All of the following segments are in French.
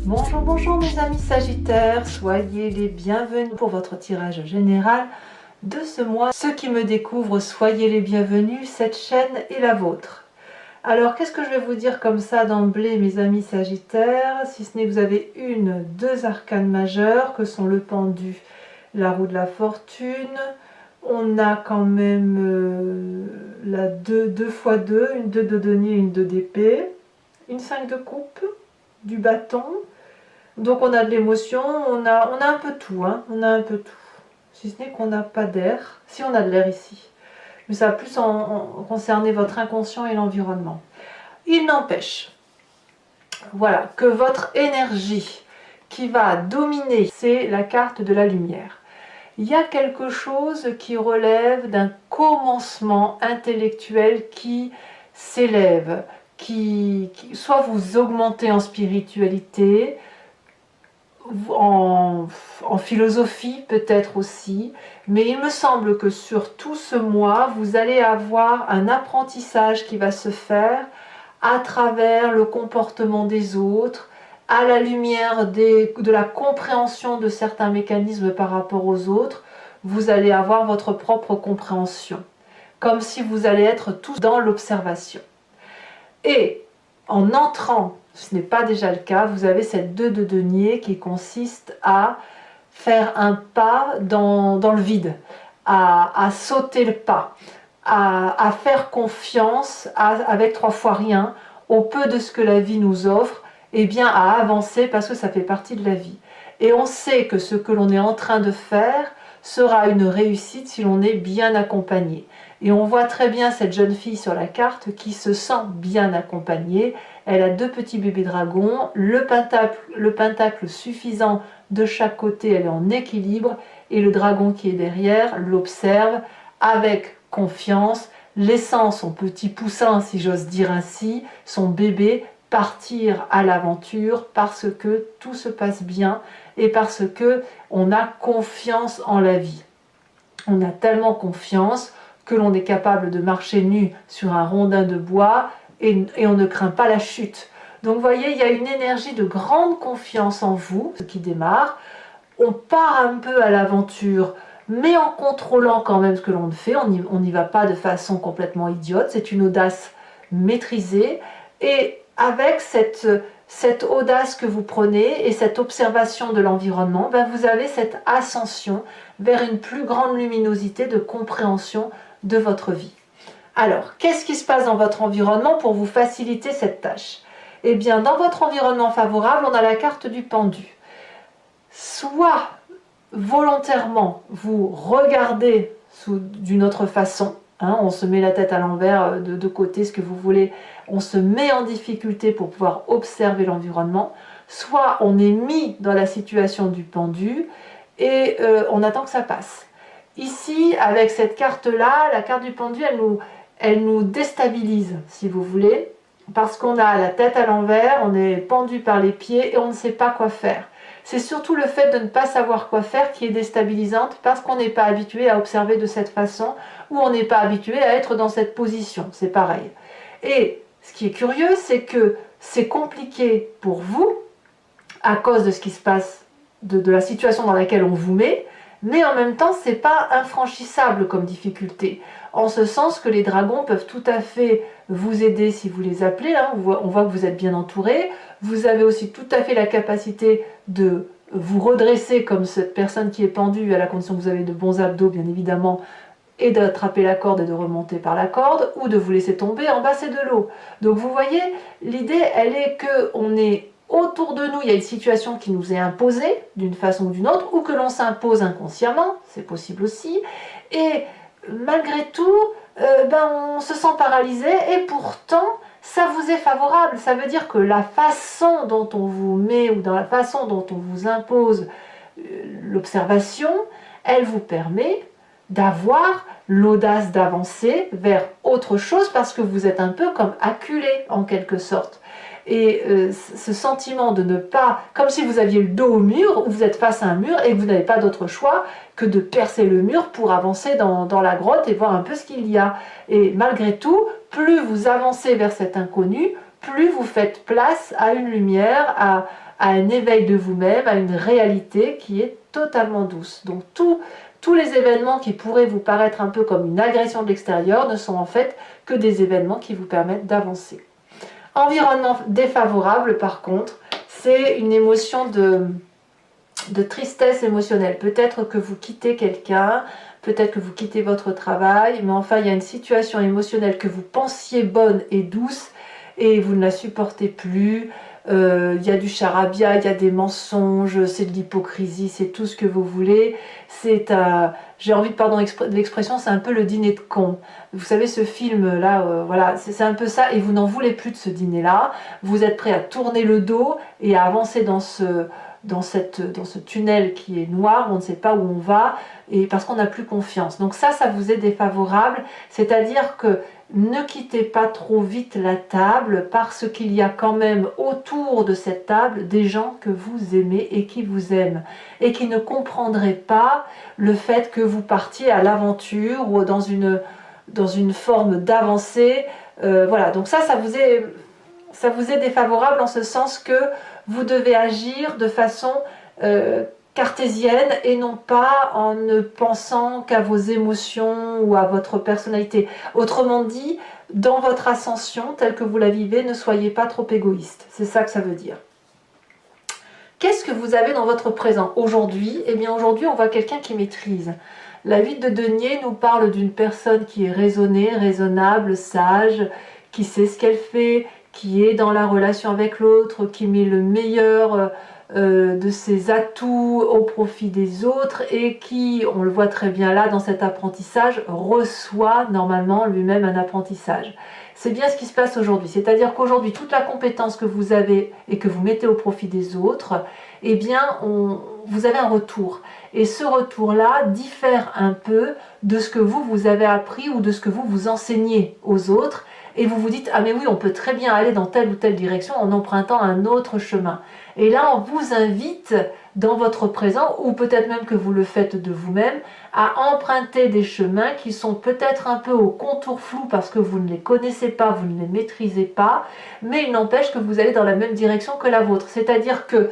Bonjour, bonjour mes amis Sagittaires, soyez les bienvenus pour votre tirage général de ce mois. Ceux qui me découvrent, soyez les bienvenus, cette chaîne est la vôtre. Alors qu'est-ce que je vais vous dire comme ça d'emblée mes amis Sagittaires, si ce n'est que vous avez deux arcanes majeures que sont le pendu, la roue de la fortune. On a quand même la 2 x 2, une 2 de denier, une 2 d'épée, une 5 de coupe, du bâton. Donc on a de l'émotion, on a un peu tout, hein, on a un peu tout. Si ce n'est qu'on n'a pas d'air, si on a de l'air ici. Mais ça va plus concerner votre inconscient et l'environnement. Il n'empêche, voilà, que votre énergie qui va dominer, c'est la carte de la lumière. Il y a quelque chose qui relève d'un commencement intellectuel qui s'élève, qui soit vous augmentez en spiritualité, en philosophie peut-être aussi, mais il me semble que sur tout ce mois, vous allez avoir un apprentissage qui va se faire à travers le comportement des autres, à la lumière de la compréhension de certains mécanismes par rapport aux autres. Vous allez avoir votre propre compréhension, comme si vous allez être tous dans l'observation. Et en entrant, ce n'est pas déjà le cas, vous avez cette 2 de denier qui consiste à faire un pas dans le vide, à sauter le pas, à faire confiance avec 3 fois rien, au peu de ce que la vie nous offre, et bien à avancer parce que ça fait partie de la vie. Et on sait que ce que l'on est en train de faire sera une réussite si l'on est bien accompagné. Et on voit très bien cette jeune fille sur la carte qui se sent bien accompagnée. Elle a 2 petits bébés dragons, le pentacle suffisant de chaque côté, elle est en équilibre, et le dragon qui est derrière l'observe avec confiance, laissant son petit poussin, si j'ose dire ainsi, son bébé, partir à l'aventure parce que tout se passe bien et parce que on a confiance en la vie. On a tellement confiance que l'on est capable de marcher nu sur un rondin de bois et on ne craint pas la chute. Donc vous voyez, il y a une énergie de grande confiance en vous, ce qui démarre. On part un peu à l'aventure, mais en contrôlant quand même ce que l'on fait. On n'y va pas de façon complètement idiote, c'est une audace maîtrisée. Et avec cette audace que vous prenez et cette observation de l'environnement, ben vous avez cette ascension vers une plus grande luminosité de compréhension de votre vie. Alors, qu'est-ce qui se passe dans votre environnement pour vous faciliter cette tâche? Eh bien, dans votre environnement favorable, on a la carte du pendu. Soit volontairement, vous regardez d'une autre façon, hein, on se met la tête à l'envers, de côté, ce que vous voulez, on se met en difficulté pour pouvoir observer l'environnement, soit on est mis dans la situation du pendu et on attend que ça passe. Ici, avec cette carte-là, la carte du pendu, elle nous déstabilise, si vous voulez, parce qu'on a la tête à l'envers, on est pendu par les pieds et on ne sait pas quoi faire. C'est surtout le fait de ne pas savoir quoi faire qui est déstabilisante parce qu'on n'est pas habitué à observer de cette façon ou on n'est pas habitué à être dans cette position, c'est pareil. Et ce qui est curieux, c'est que c'est compliqué pour vous à cause de ce qui se passe, de la situation dans laquelle on vous met, mais en même temps, c'est pas infranchissable comme difficulté, en ce sens que les dragons peuvent tout à fait vous aider si vous les appelez, hein. On voit que vous êtes bien entouré, vous avez aussi tout à fait la capacité de vous redresser comme cette personne qui est pendue, à la condition que vous avez de bons abdos bien évidemment, et d'attraper la corde et de remonter par la corde, ou de vous laisser tomber, en bas c'est de l'eau. Donc vous voyez, l'idée elle est qu'on est autour de nous, il y a une situation qui nous est imposée d'une façon ou d'une autre, ou que l'on s'impose inconsciemment, c'est possible aussi, et malgré tout, on se sent paralysé, et pourtant, ça vous est favorable. Ça veut dire que la façon dont on vous met, ou dans la façon dont on vous impose l'observation, elle vous permet d'avoir l'audace d'avancer vers autre chose, parce que vous êtes un peu comme acculé, en quelque sorte. Et ce sentiment de ne pas, comme si vous aviez le dos au mur, ou vous êtes face à un mur et que vous n'avez pas d'autre choix que de percer le mur pour avancer dans la grotte et voir un peu ce qu'il y a. Et malgré tout, plus vous avancez vers cet inconnu, plus vous faites place à une lumière, à un éveil de vous-même, à une réalité qui est totalement douce. Donc tous les événements qui pourraient vous paraître un peu comme une agression de l'extérieur ne sont en fait que des événements qui vous permettent d'avancer. Environnement défavorable, par contre, c'est une émotion de tristesse émotionnelle. Peut-être que vous quittez quelqu'un, peut-être que vous quittez votre travail, mais enfin il y a une situation émotionnelle que vous pensiez bonne et douce et vous ne la supportez plus. Il y a du charabia, il y a des mensonges, c'est de l'hypocrisie, c'est tout ce que vous voulez. J'ai envie de pardon de l'expression, c'est un peu le dîner de con. Vous savez ce film là, voilà, c'est un peu ça, et vous n'en voulez plus de ce dîner là. Vous êtes prêt à tourner le dos et à avancer dans ce tunnel qui est noir, on ne sait pas où on va, et parce qu'on n'a plus confiance. Donc ça vous est défavorable, c'est-à-dire que ne quittez pas trop vite la table, parce qu'il y a quand même autour de cette table des gens que vous aimez et qui vous aiment, et qui ne comprendraient pas le fait que vous partiez à l'aventure ou dans une forme d'avancée. Voilà, donc ça vous est défavorable en ce sens que vous devez agir de façon cartésienne et non pas en ne pensant qu'à vos émotions ou à votre personnalité. Autrement dit, dans votre ascension telle que vous la vivez, ne soyez pas trop égoïste. C'est ça que ça veut dire. Qu'est-ce que vous avez dans votre présent aujourd'hui? Eh bien aujourd'hui, on voit quelqu'un qui maîtrise. La 8 de denier nous parle d'une personne qui est raisonnée, raisonnable, sage, qui sait ce qu'elle fait, qui est dans la relation avec l'autre, qui met le meilleur de ses atouts au profit des autres et qui, on le voit très bien là dans cet apprentissage, reçoit normalement lui-même un apprentissage. C'est bien ce qui se passe aujourd'hui, c'est-à-dire qu'aujourd'hui, toute la compétence que vous avez et que vous mettez au profit des autres, eh bien, vous avez un retour. Et ce retour-là diffère un peu de ce que vous avez appris ou de ce que vous enseignez aux autres. Et vous vous dites, ah mais oui, on peut très bien aller dans telle ou telle direction en empruntant un autre chemin. Et là, on vous invite dans votre présent, ou peut-être même que vous le faites de vous-même, à emprunter des chemins qui sont peut-être un peu au contour flou parce que vous ne les connaissez pas, vous ne les maîtrisez pas, mais il n'empêche que vous allez dans la même direction que la vôtre. C'est-à-dire que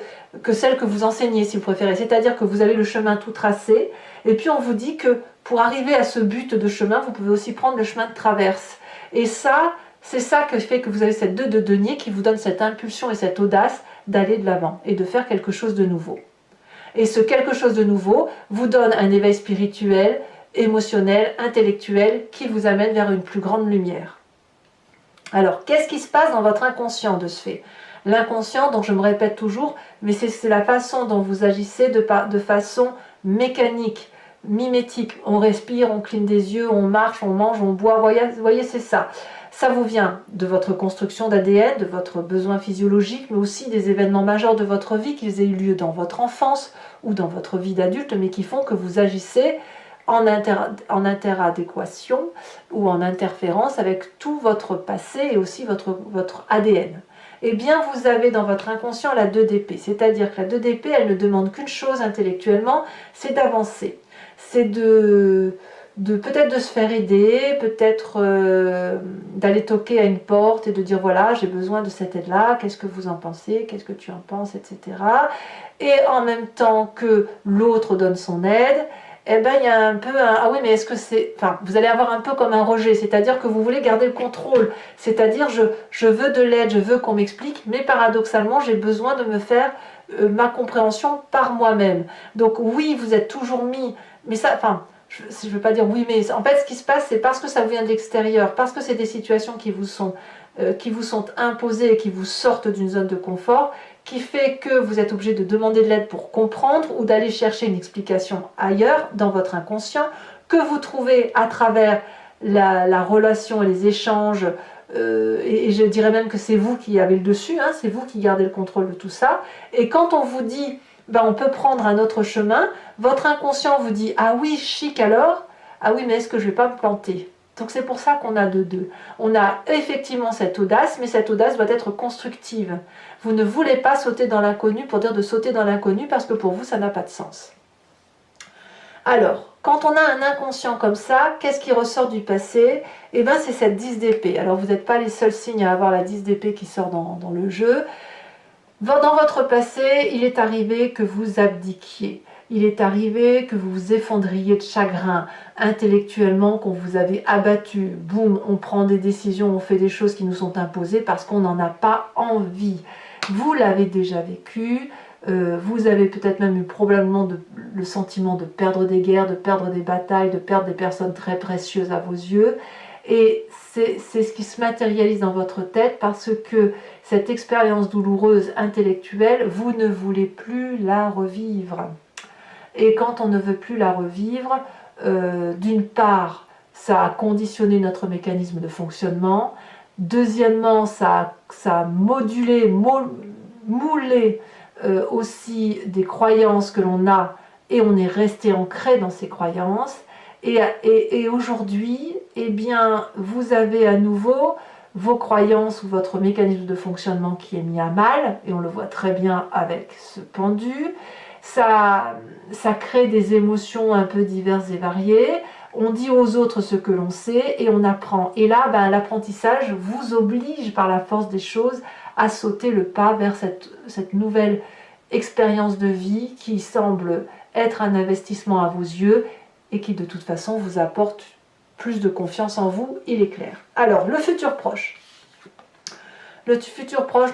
celle que vous enseignez, si vous préférez. C'est-à-dire que vous avez le chemin tout tracé, et puis on vous dit que pour arriver à ce but de chemin, vous pouvez aussi prendre le chemin de traverse. Et ça, c'est ça que fait que vous avez cette 2 de denier qui vous donne cette impulsion et cette audace d'aller de l'avant et de faire quelque chose de nouveau. Et ce quelque chose de nouveau vous donne un éveil spirituel, émotionnel, intellectuel qui vous amène vers une plus grande lumière. Alors, qu'est-ce qui se passe dans votre inconscient de ce fait? L'inconscient, donc je me répète toujours, mais c'est la façon dont vous agissez de façon mécanique, mimétique. On respire, on cligne des yeux, on marche, on mange, on boit. Vous voyez, c'est ça. Ça vous vient de votre construction d'ADN, de votre besoin physiologique, mais aussi des événements majeurs de votre vie, qu'ils aient eu lieu dans votre enfance ou dans votre vie d'adulte, mais qui font que vous agissez en interadéquation ou en interférence avec tout votre passé et aussi votre ADN. Eh bien, vous avez dans votre inconscient la 2 d'épée, c'est-à-dire que la 2 d'épée, elle ne demande qu'une chose intellectuellement, c'est d'avancer. C'est peut-être de se faire aider, peut-être d'aller toquer à une porte et de dire voilà, j'ai besoin de cette aide-là, qu'est-ce que vous en pensez, qu'est-ce que tu en penses, etc. Et en même temps que l'autre donne son aide, eh ben, il y a un peu un ah oui, mais est-ce que c'est. Enfin, vous allez avoir un peu comme un rejet, c'est-à-dire que vous voulez garder le contrôle, c'est-à-dire je veux de l'aide, je veux qu'on m'explique, mais paradoxalement, j'ai besoin de me faire ma compréhension par moi-même. Donc, oui, vous êtes toujours mis, mais ça, enfin. Je ne veux pas dire oui, mais en fait, ce qui se passe, c'est parce que ça vient de l'extérieur, parce que c'est des situations qui vous sont imposées et qui vous sortent d'une zone de confort, qui fait que vous êtes obligé de demander de l'aide pour comprendre ou d'aller chercher une explication ailleurs, dans votre inconscient, que vous trouvez à travers la relation et les échanges, et je dirais même que c'est vous qui avez le dessus, hein, c'est vous qui gardez le contrôle de tout ça. Et quand on vous dit ben, on peut prendre un autre chemin, votre inconscient vous dit ah oui, chic alors, ah oui, mais est-ce que je ne vais pas me planter? Donc c'est pour ça qu'on a deux. On a effectivement cette audace, mais cette audace doit être constructive. Vous ne voulez pas sauter dans l'inconnu pour dire de sauter dans l'inconnu parce que pour vous ça n'a pas de sens. Alors, quand on a un inconscient comme ça, qu'est-ce qui ressort du passé? Eh bien, c'est cette 10 d'épée. Alors, vous n'êtes pas les seuls signes à avoir la 10 d'épée qui sort dans le jeu. Dans votre passé, il est arrivé que vous abdiquiez. Il est arrivé que vous vous effondriez de chagrin intellectuellement, qu'on vous avait abattu. Boum, on prend des décisions, on fait des choses qui nous sont imposées parce qu'on n'en a pas envie. Vous l'avez déjà vécu. Vous avez peut-être même eu probablement le sentiment de perdre des guerres, de perdre des batailles, de perdre des personnes très précieuses à vos yeux. Et c'est ce qui se matérialise dans votre tête parce que cette expérience douloureuse intellectuelle, vous ne voulez plus la revivre. Et quand on ne veut plus la revivre, d'une part, ça a conditionné notre mécanisme de fonctionnement. Deuxièmement, ça a modulé, moulé aussi des croyances que l'on a et on est resté ancré dans ces croyances. Et aujourd'hui, eh bien, vous avez à nouveau vos croyances ou votre mécanisme de fonctionnement qui est mis à mal, et on le voit très bien avec ce pendu. Ça crée des émotions un peu diverses et variées. On dit aux autres ce que l'on sait et on apprend. Et là, l'apprentissage vous oblige par la force des choses à sauter le pas vers cette nouvelle expérience de vie qui semble être un investissement à vos yeux et qui de toute façon vous apporte plus de confiance en vous, il est clair. Alors, le futur proche. Le futur proche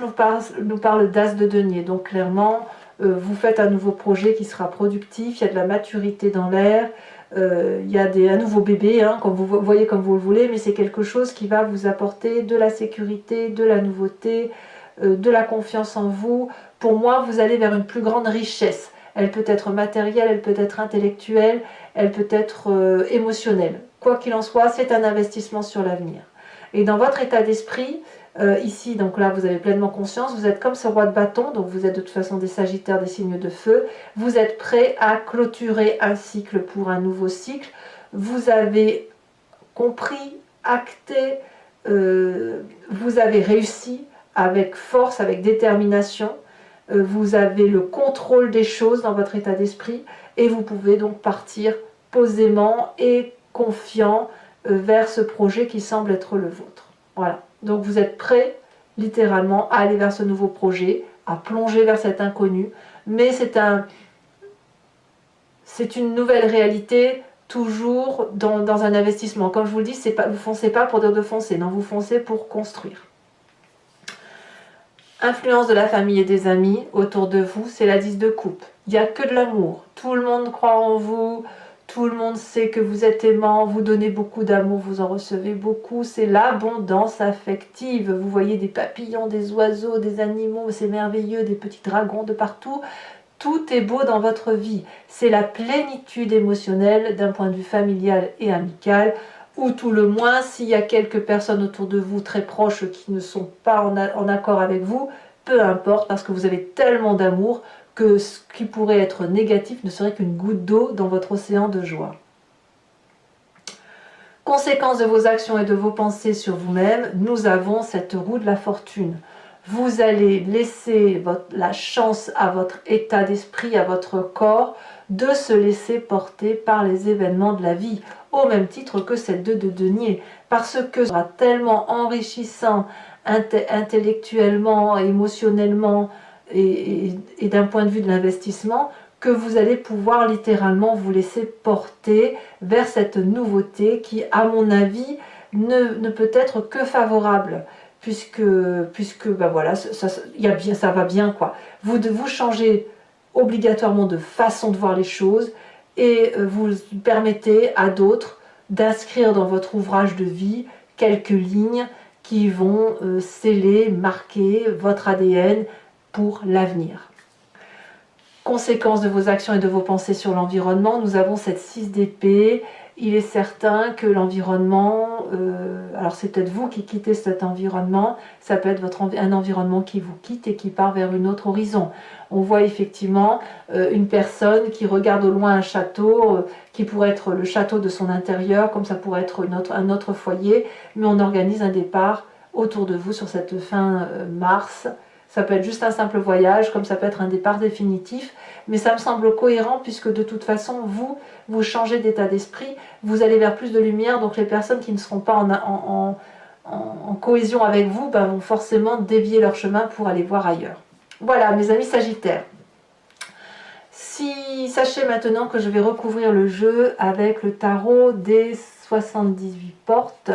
nous parle d'as de denier, donc clairement, vous faites un nouveau projet qui sera productif, il y a de la maturité dans l'air, il y a un nouveau bébé, hein, comme vous voyez comme vous le voulez, mais c'est quelque chose qui va vous apporter de la sécurité, de la nouveauté, de la confiance en vous. Pour moi, vous allez vers une plus grande richesse. Elle peut être matérielle, elle peut être intellectuelle, elle peut être émotionnelle. Quoi qu'il en soit, c'est un investissement sur l'avenir. Et dans votre état d'esprit, ici, donc là, vous avez pleinement conscience, vous êtes comme ce roi de bâton, donc vous êtes de toute façon des sagittaires, des signes de feu, vous êtes prêt à clôturer un cycle pour un nouveau cycle, vous avez compris, acté, vous avez réussi avec force, avec détermination, vous avez le contrôle des choses dans votre état d'esprit et vous pouvez donc partir posément et confiant vers ce projet qui semble être le vôtre. Voilà, donc vous êtes prêt littéralement à aller vers ce nouveau projet, à plonger vers cet inconnu, mais c'est une nouvelle réalité toujours dans un investissement. Comme je vous le dis, vous ne foncez pas pour dire de foncer, non, vous foncez pour construire. Influence de la famille et des amis autour de vous, c'est la 10 de coupe. Il n'y a que de l'amour. Tout le monde croit en vous, tout le monde sait que vous êtes aimant, vous donnez beaucoup d'amour, vous en recevez beaucoup. C'est l'abondance affective. Vous voyez des papillons, des oiseaux, des animaux, c'est merveilleux, des petits dragons de partout. Tout est beau dans votre vie. C'est la plénitude émotionnelle d'un point de vue familial et amical. Ou tout le moins, s'il y a quelques personnes autour de vous très proches qui ne sont pas en accord avec vous, peu importe, parce que vous avez tellement d'amour que ce qui pourrait être négatif ne serait qu'une goutte d'eau dans votre océan de joie. Conséquence de vos actions et de vos pensées sur vous-même, nous avons cette roue de la fortune. Vous allez laisser la chance à votre état d'esprit, à votre corps, de se laisser porter par les événements de la vie, au même titre que cette 2 de denier, parce que ce sera tellement enrichissant intellectuellement, émotionnellement et d'un point de vue de l'investissement, que vous allez pouvoir littéralement vous laisser porter vers cette nouveauté qui, à mon avis, ne peut être que favorable. Puisque voilà, ça va bien, quoi. Vous changez obligatoirement de façon de voir les choses et vous permettez à d'autres d'inscrire dans votre ouvrage de vie quelques lignes qui vont sceller, marquer votre ADN pour l'avenir. Conséquence de vos actions et de vos pensées sur l'environnement, nous avons cette 6 d'épée. Il est certain que l'environnement, alors c'est peut-être vous qui quittez cet environnement, ça peut être un environnement qui vous quitte et qui part vers un autre horizon. On voit effectivement une personne qui regarde au loin un château, qui pourrait être le château de son intérieur, comme ça pourrait être un autre foyer, mais on organise un départ autour de vous sur cette fin mars, Ça peut être juste un simple voyage, comme ça peut être un départ définitif, mais ça me semble cohérent puisque de toute façon, vous changez d'état d'esprit, vous allez vers plus de lumière, donc les personnes qui ne seront pas en cohésion avec vous vont forcément dévier leur chemin pour aller voir ailleurs. Voilà, mes amis Sagittaires. Sachez maintenant que je vais recouvrir le jeu avec le tarot des 78 portes.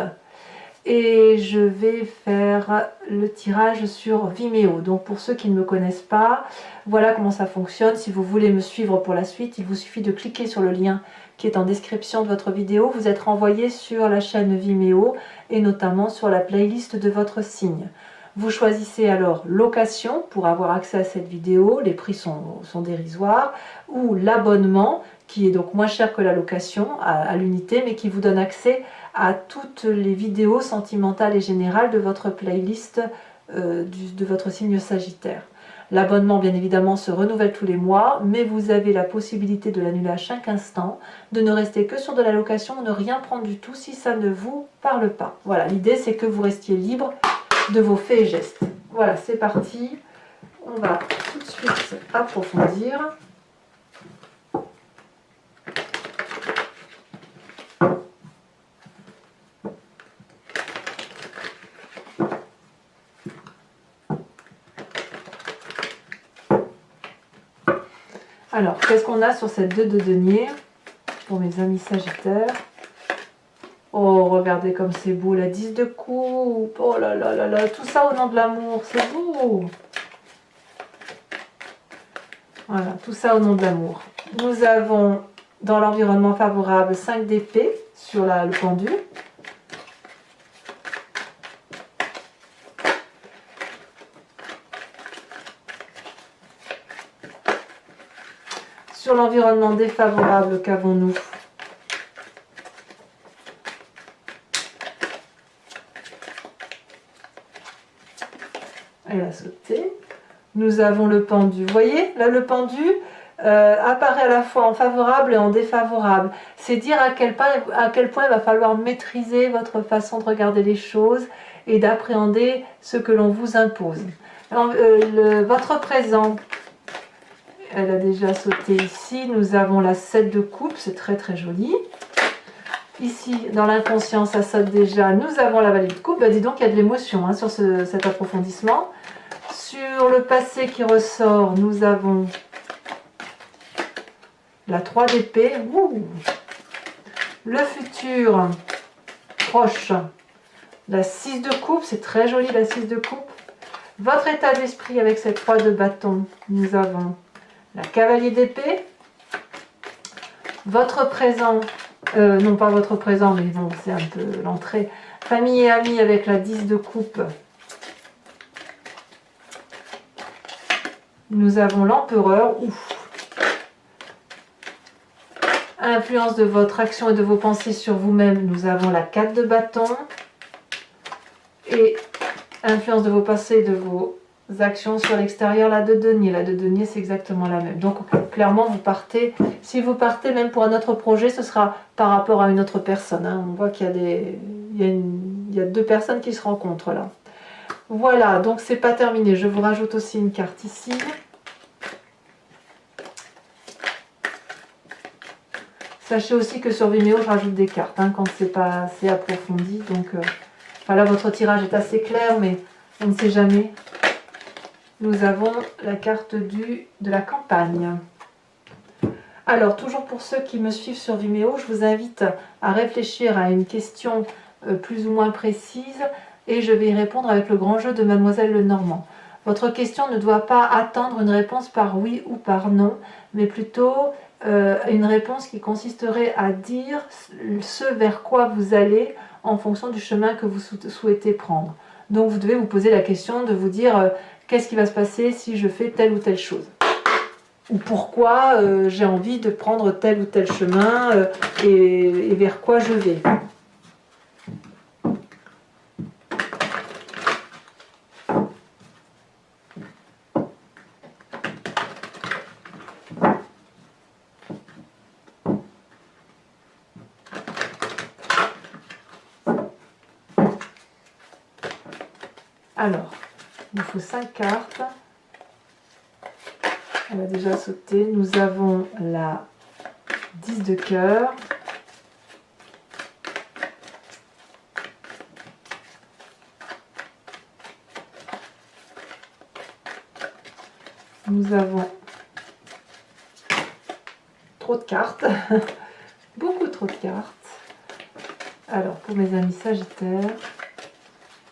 Et je vais faire le tirage sur Vimeo. Donc pour ceux qui ne me connaissent pas, voilà comment ça fonctionne. Si vous voulez me suivre pour la suite, il vous suffit de cliquer sur le lien qui est en description de votre vidéo. Vous êtes renvoyé sur la chaîne Vimeo et notamment sur la playlist de votre signe. Vous choisissez alors location pour avoir accès à cette vidéo, les prix sont dérisoires, ou l'abonnement qui est donc moins cher que la location à l'unité, mais qui vous donne accès à toutes les vidéos sentimentales et générales de votre playlist de votre signe Sagittaire. L'abonnement, bien évidemment, se renouvelle tous les mois, mais vous avez la possibilité de l'annuler à chaque instant, de ne rester que sur de la location, ne rien prendre du tout si ça ne vous parle pas. Voilà, l'idée c'est que vous restiez libre de vos faits et gestes. Voilà, c'est parti. On va tout de suite approfondir. Alors, qu'est-ce qu'on a sur cette 2 de denier pour mes amis Sagittaires? Oh, regardez comme c'est beau, la 10 de coupe. Oh là là là là, tout ça au nom de l'amour, c'est beau. Voilà, tout ça au nom de l'amour. Nous avons dans l'environnement favorable 5 d'épée sur le pendu. Sur l'environnement défavorable, qu'avons-nous? Elle a sauté. Nous avons le pendu. Vous voyez, là, le pendu apparaît à la fois en favorable et en défavorable. C'est dire à quel point il va falloir maîtriser votre façon de regarder les choses et d'appréhender ce que l'on vous impose. Alors, votre présent, elle a déjà sauté ici. Nous avons la 7 de coupe, c'est très très joli. Ici, dans l'inconscient, ça saute déjà. Nous avons la valide de coupe. Dis donc, il y a de l'émotion hein, sur cet approfondissement. Sur le passé qui ressort, nous avons la 3 d'épée. Le futur proche, la 6 de coupe. C'est très joli, la 6 de coupe. Votre état d'esprit avec cette 3 de bâton, nous avons la cavalier d'épée. Votre présent... non pas votre présent, mais bon, c'est un peu l'entrée. Famille et amis avec la 10 de coupe. Nous avons l'empereur. Influence de votre action et de vos pensées sur vous-même. Nous avons la 4 de bâton. Et influence de vos pensées et de vos actions sur l'extérieur, la 2 de denier. La 2 de denier, c'est exactement la même. Donc, clairement, vous partez. Si vous partez même pour un autre projet, ce sera par rapport à une autre personne. Hein. On voit qu'il y a 2 personnes qui se rencontrent là. Voilà, donc c'est pas terminé. Je vous rajoute aussi une carte ici. Sachez aussi que sur Vimeo, je rajoute des cartes hein, quand c'est pas assez approfondi. Donc, là, votre tirage est assez clair, mais on ne sait jamais. Nous avons la carte de la campagne. Alors, toujours pour ceux qui me suivent sur Vimeo, je vous invite à réfléchir à une question plus ou moins précise et je vais y répondre avec le grand jeu de Mademoiselle Lenormand. Votre question ne doit pas attendre une réponse par oui ou par non, mais plutôt une réponse qui consisterait à dire ce vers quoi vous allez en fonction du chemin que vous souhaitez prendre. Donc, vous devez vous poser la question de vous dire qu'est-ce qui va se passer si je fais telle ou telle chose. Ou pourquoi j'ai envie de prendre tel ou tel chemin et vers quoi je vais. Alors, Il nous faut 5 cartes. On va déjà sauter. Nous avons la 10 de cœur. Nous avons trop de cartes, beaucoup trop de cartes. Alors pour mes amis Sagittaires,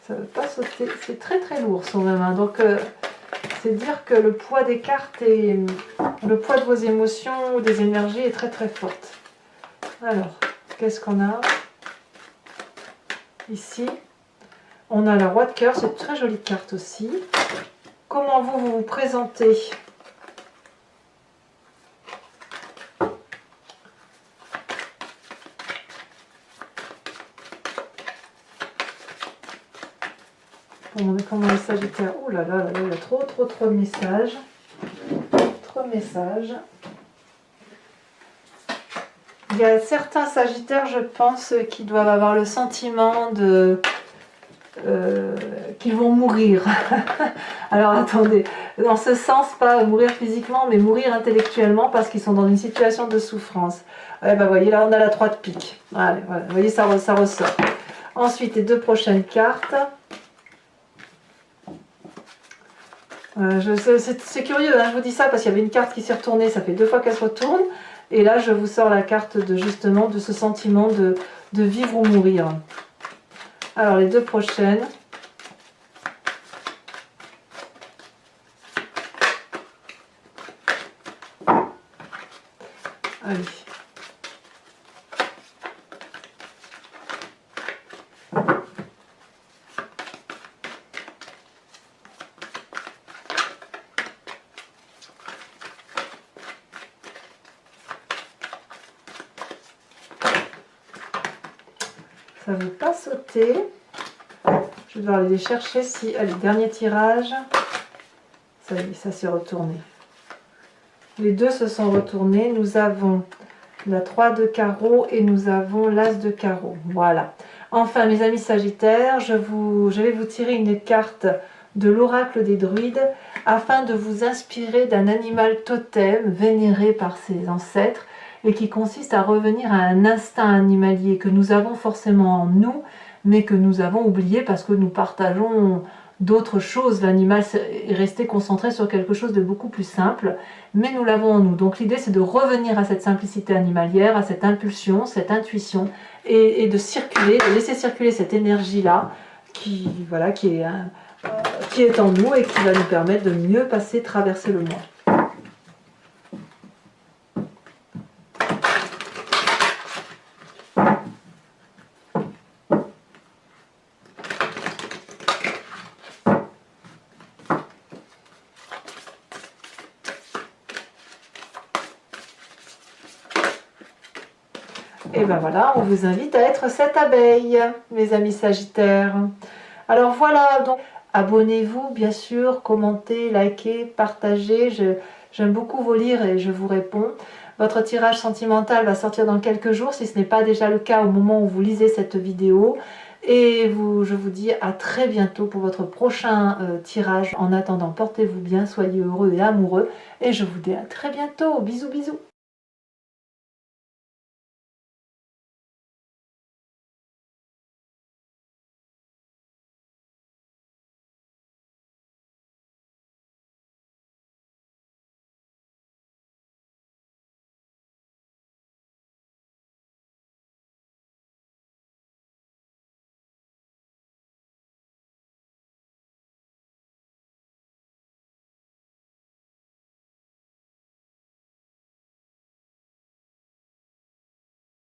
ça ne veut pas sauter, c'est très très lourd son même. Donc c'est dire que le poids des cartes et le poids de vos émotions ou des énergies est très très forte. Alors, qu'est-ce qu'on a ici? On a la roi de cœur, c'est une très jolie carte aussi. Comment vous vous présentez? Comment les Sagittaires? Oh là là là là, il y a trop de messages. Trop de messages. Il y a certains Sagittaires, je pense, qui doivent avoir le sentiment de qu'ils vont mourir. Alors attendez, dans ce sens, pas mourir physiquement, mais mourir intellectuellement parce qu'ils sont dans une situation de souffrance. Ouais, bah, voyez, là on a la 3 de pique. Allez, voilà, vous voyez, ça ressort. Ensuite, les deux prochaines cartes. C'est curieux, hein, je vous dis ça parce qu'il y avait une carte qui s'est retournée, ça fait 2 fois qu'elle se retourne. Et là, je vous sors la carte de justement de ce sentiment de vivre ou mourir. Alors, les deux prochaines. Allez. Ça ne veut pas sauter. Je vais devoir aller les chercher si... Allez, dernier tirage. Ça y est, ça s'est retourné. Les deux se sont retournés. Nous avons la 3 de carreau et nous avons l'as de carreau. Voilà. Enfin, mes amis Sagittaires, je vais vous tirer une carte de l'oracle des druides afin de vous inspirer d'un animal totem vénéré par ses ancêtres et qui consiste à revenir à un instinct animalier que nous avons forcément en nous, mais que nous avons oublié parce que nous partageons d'autres choses. L'animal est resté concentré sur quelque chose de beaucoup plus simple, mais nous l'avons en nous. Donc l'idée, c'est de revenir à cette simplicité animalière, à cette impulsion, cette intuition, et de circuler, de laisser circuler cette énergie-là qui est en nous et qui va nous permettre de mieux passer, traverser le mois. Et ben voilà, on vous invite à être cette abeille, mes amis Sagittaires. Alors voilà, donc abonnez-vous, bien sûr, commentez, likez, partagez. J'aime beaucoup vos lire et je vous réponds. Votre tirage sentimental va sortir dans quelques jours, si ce n'est pas déjà le cas au moment où vous lisez cette vidéo. Et je vous dis à très bientôt pour votre prochain tirage. En attendant, portez-vous bien, soyez heureux et amoureux. Et je vous dis à très bientôt. Bisous, bisous.